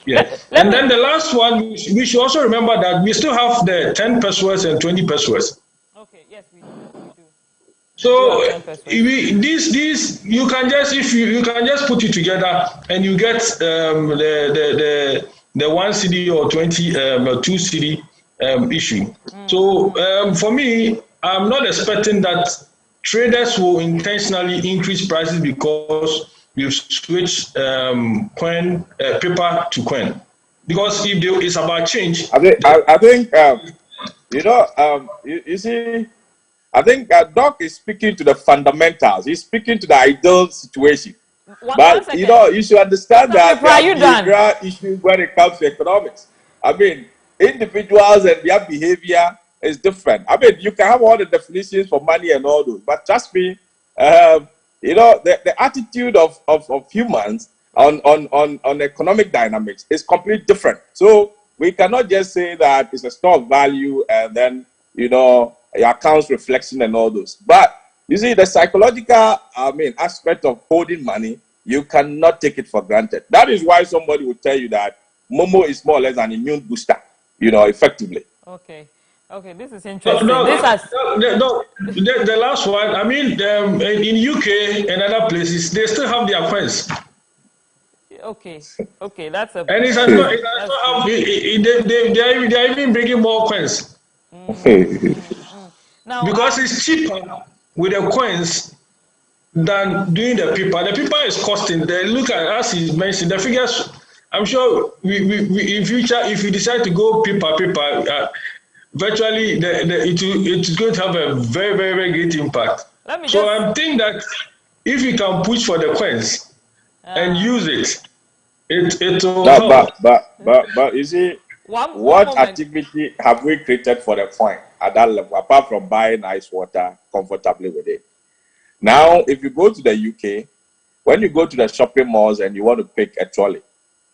Yeah. And then the last one, we should also remember that we still have the 10 pesos and 20 pesos. Okay, yes, we do. So these you can just, if you can just put it together and you get the 1 cedi or 20 2 cedi issue. So for me, I'm not expecting that traders will intentionally increase prices because we've switched coin paper to coin. Because if it's about change, I think you know, you see, I think Doc is speaking to the fundamentals. He's speaking to the ideal situation. But you know, you should understand that there are bigger issues when it comes to economics. I mean, individuals and their behavior is different. I mean, you can have all the definitions for money and all those, but trust me, you know, the attitude of humans on economic dynamics is completely different. So we cannot just say that it's a store of value and then, you know, your accounts reflection and all those. But you see, the psychological, aspect of holding money, you cannot take it for granted. That is why somebody will tell you that Momo is more or less an immune booster, you know, effectively. Okay. Okay, this is interesting. The last one, I mean, in UK and other places, they still have their coins. Okay, okay, that's a. And they are even bringing more coins. Now, because it's cheaper with the coins than doing the paper. The paper is costing. They look at, as he mentioned, the figures. I'm sure we in future, if you decide to go paper. Virtually, it's going to have a very, very, very great impact. So I'm thinking that if you can push for the coins and use it will help. But you see, what activity have we created for the coin at that level, apart from buying ice water comfortably with it? Now, if you go to the UK, When you go to the shopping malls and you want to pick a trolley,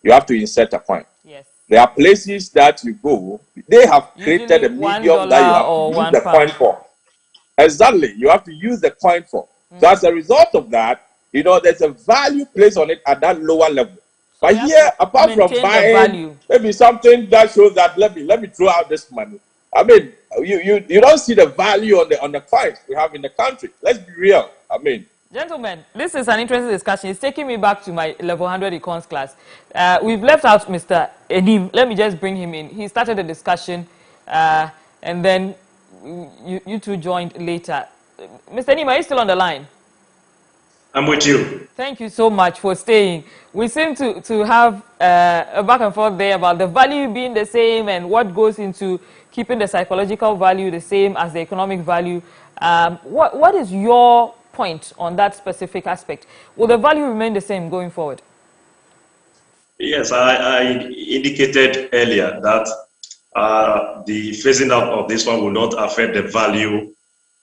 you have to insert a coin. Yes. There are places that you go, they have created Usually a medium that you have to use the coin for. Exactly. You have to use the coin for. So as a result of that, you know, there's a value placed on it at that lower level. So but here, apart from buying maybe something that shows that let me throw out this money. I mean, you don't see the value on the coins we have in the country. Let's be real. I mean, gentlemen, this is an interesting discussion. It's taking me back to my level 100 econs class. We've left out Mr. Edim. Let me just bring him in. He started the discussion, and then you two joined later. Mr. Edim, are you still on the line? I'm with you. Thank you so much for staying. We seem to have a back and forth there about the value being the same and what goes into keeping the psychological value the same as the economic value. What is your point on that specific aspect? Will the value remain the same going forward? Yes, I indicated earlier that the phasing out of this one will not affect the value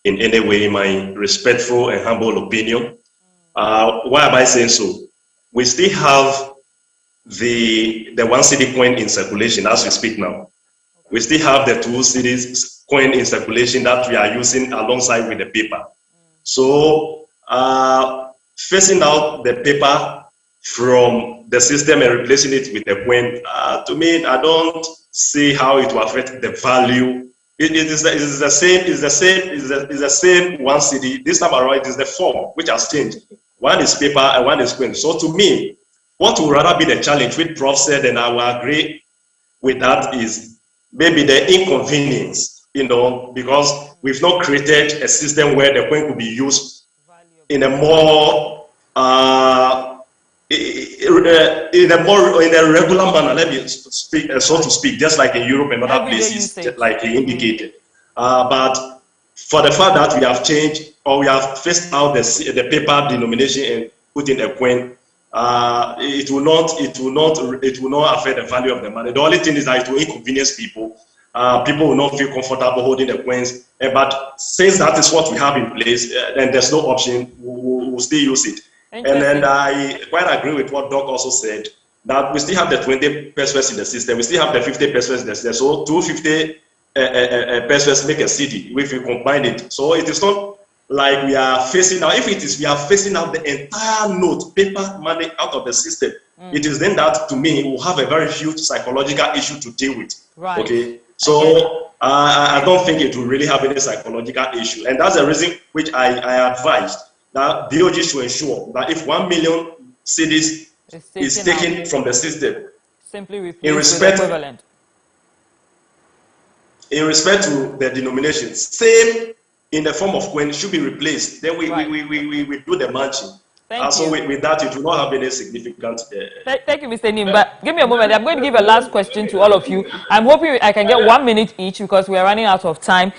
in any way, in my respectful and humble opinion. Why am I saying so? We still have the 1 cedi coin in circulation as we speak now. We still have the 2 cedis coin in circulation that we are using alongside with the paper. So phasing out the paper from the system and replacing it with the coin, to me, I don't see how it will affect the value. It is the same 1 cedi. This time around, it is the form which has changed. One is paper and one is coin. So to me, what would rather be the challenge, which Prof said, and I will agree with that, is maybe the inconvenience, you know, because we've not created a system where the coin could be used in a more in a regular manner. Let me speak, so to speak, just like in Europe and other places, like he indicated. But for the fact that we have changed, or we have phased out the paper denomination and put in a coin, it will not affect the value of the money. The only thing is that it will inconvenience people. People will not feel comfortable holding the coins. But since that is what we have in place, then there's no option. We'll still use it. And then I quite agree with what Doc also said, that we still have the 20 pesos in the system. We still have the 50 pesos in the system. So 250 pesos make a cedi if we combine it. So it is not like we are facing out. If it is, we are facing out the entire note, paper money out of the system. It is then that, to me, will have a very huge psychological issue to deal with. Right. Okay. So I don't think it will really have any psychological issue, and that's the reason which I advised that DOG should ensure that if 1 million cedis is taken from the system, simply replace with equivalent. In respect to the denominations, same in the form of coin should be replaced. Then we do the matching. So with that, it will not have any significant. Thank you, Mr. Nim. But give me a moment. I'm going to give a last question to all of you. I'm hoping I can get 1 minute each because we are running out of time.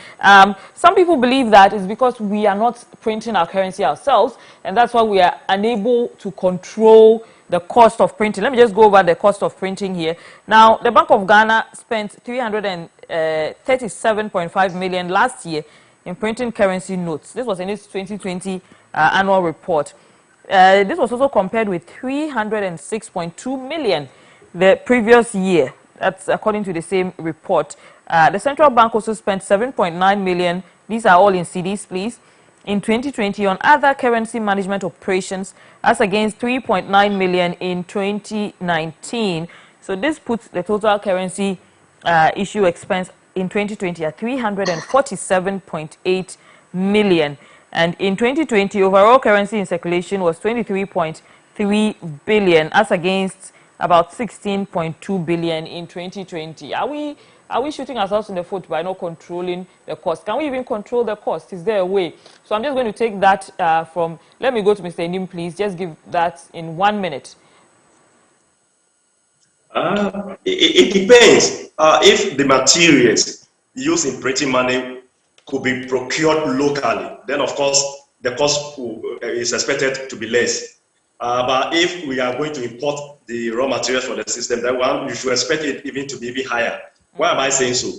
Some people believe that it's because we are not printing our currency ourselves, and that's why we are unable to control the cost of printing. Let me just go over the cost of printing here. Now, the Bank of Ghana spent 337.5 million last year in printing currency notes. This was in its 2020 annual report. This was also compared with 306.2 million the previous year. That's according to the same report. The central bank also spent 7.9 million. These are all in cedis, please, in 2020 on other currency management operations, as against 3.9 million in 2019. So this puts the total currency issue expense in 2020 at 347.8 million. And in 2020, overall currency in circulation was 23.3 billion, as against about 16.2 billion in 2020. Are we shooting ourselves in the foot by not controlling the cost? Can we even control the cost? Is there a way? So I'm just going to take that from. Let me go to Mr. Edim, please. Just give that in 1 minute. It depends. If the materials used in printing money could be procured locally, then of course the cost is expected to be less. But if we are going to import the raw materials for the system, then you should expect it even to be even higher. Why am I saying so?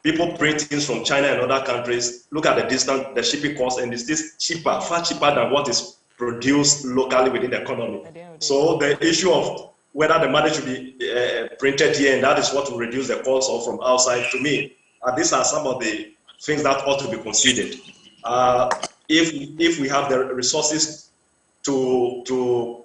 People print things from China and other countries. Look at the distance, the shipping cost, and it's this cheaper, far cheaper than what is produced locally within the economy. So the issue of whether the money should be printed here, and that is what will reduce the cost of from outside, to me, these are some of the things that ought to be considered. If we have the resources to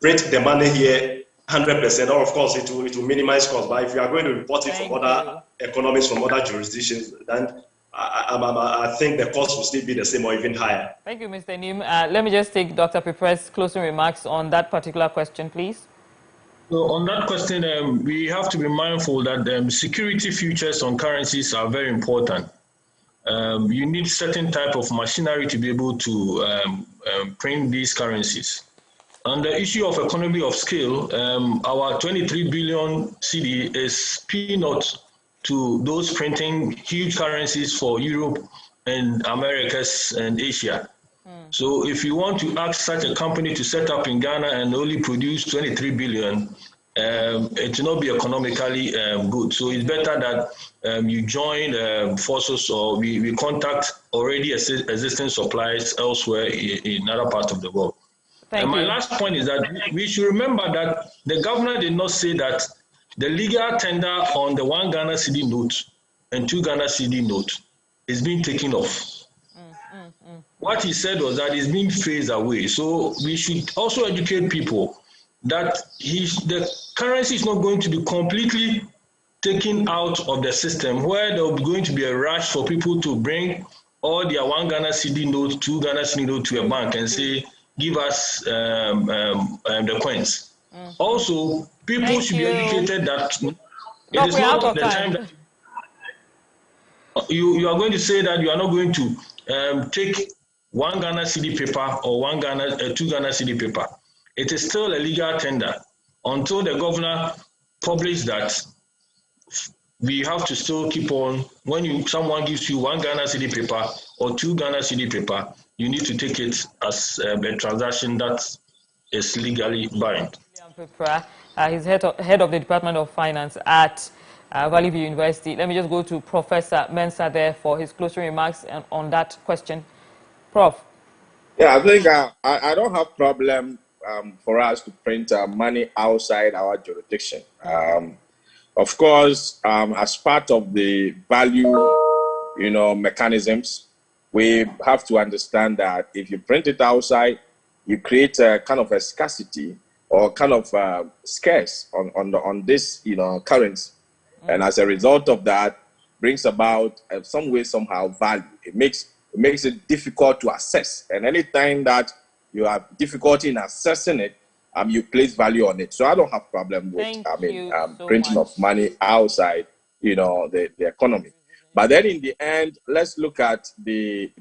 print the money here 100%, or of course it will minimize costs. But if you are going to import it from other economies, from other jurisdictions, then I think the cost will still be the same or even higher. Thank you, Mr. Nim. Let me just take Dr. Pepre's closing remarks on that particular question, please. So on that question, we have to be mindful that security features on currencies are very important. You need certain type of machinery to be able to print these currencies. On the issue of economy of scale, our 23 billion CD is peanut to those printing huge currencies for Europe and Americas and Asia. So if you want to ask such a company to set up in Ghana and only produce 23 billion, it will not be economically good. So it's better that you join forces, or we contact already existing suppliers elsewhere in other parts of the world. And my last point is that we should remember that the governor did not say that the legal tender on the 1 Ghana CD note and 2 Ghana CD note is being taken off. What he said was that it's being phased away. So we should also educate people that the currency is not going to be completely taken out of the system, where there will be going to be a rush for people to bring all their 1 Ghana CD note, 2 Ghana CD note to a bank and say, give us the coins. Also, people should be educated that it is not the time that you are going to say that you are not going to take 1 Ghana CD paper or 2 Ghana CD paper. It is still a legal tender until the governor publishes that. We have to still keep on. When someone gives you 1 Ghana CD paper or 2 Ghana CD paper, you need to take it as a transaction that is legally bound. He's head of the Department of Finance at Valley View University. Let me just go to Professor Mensah there for his closing remarks on that question. Prof. Yeah, I think I don't have problem for us to print money outside our jurisdiction. Of course, as part of the value, mechanisms, we have to understand that if you print it outside, you create a kind of a scarcity or kind of scarce on this, currency. And as a result of that, brings about some way, somehow value. It makes it difficult to assess. And anytime that you have difficulty in assessing it, you place value on it. So I don't have problem with, printing of money outside, the economy. But then in the end, let's look at the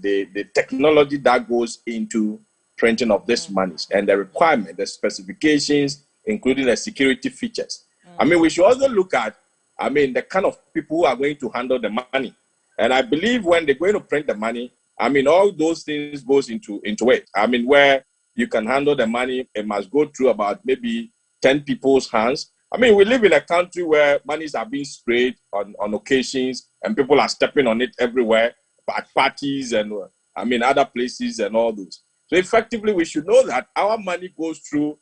technology that goes into printing of this money and the requirement, the specifications, including the security features. We should also look at, the kind of people who are going to handle the money. And I believe when they're going to print the money, all those things goes into it. Where you can handle the money, it must go through about maybe 10 people's hands. We live in a country where monies are being sprayed on occasions and people are stepping on it everywhere, at parties and other places and all those. So effectively, we should know that our money goes through,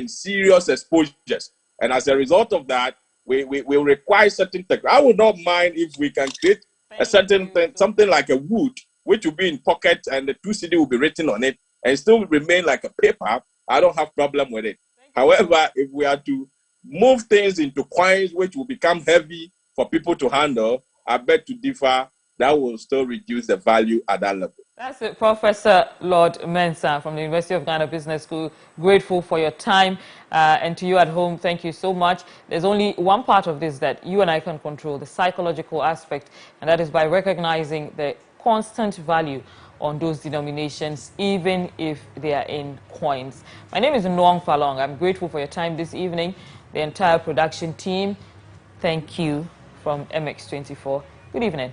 serious exposures. And as a result of that, we require certain technology. I would not mind if we can create a certain thing, something like a wood, which will be in pocket and the 2 CD will be written on it and still remain like a paper. I don't have problem with it. However, if we are to move things into coins, which will become heavy for people to handle, I beg to differ. That will still reduce the value at that level. That's it, Professor Lord Mensah from the University of Ghana Business School. Grateful for your time. And to you at home, thank you so much. There's only one part of this that you and I can control, the psychological aspect, and that is by recognizing the constant value on those denominations, even if they are in coins. My name is Nwang Falong. I'm grateful for your time this evening. The entire production team, thank you from MX24. Good evening.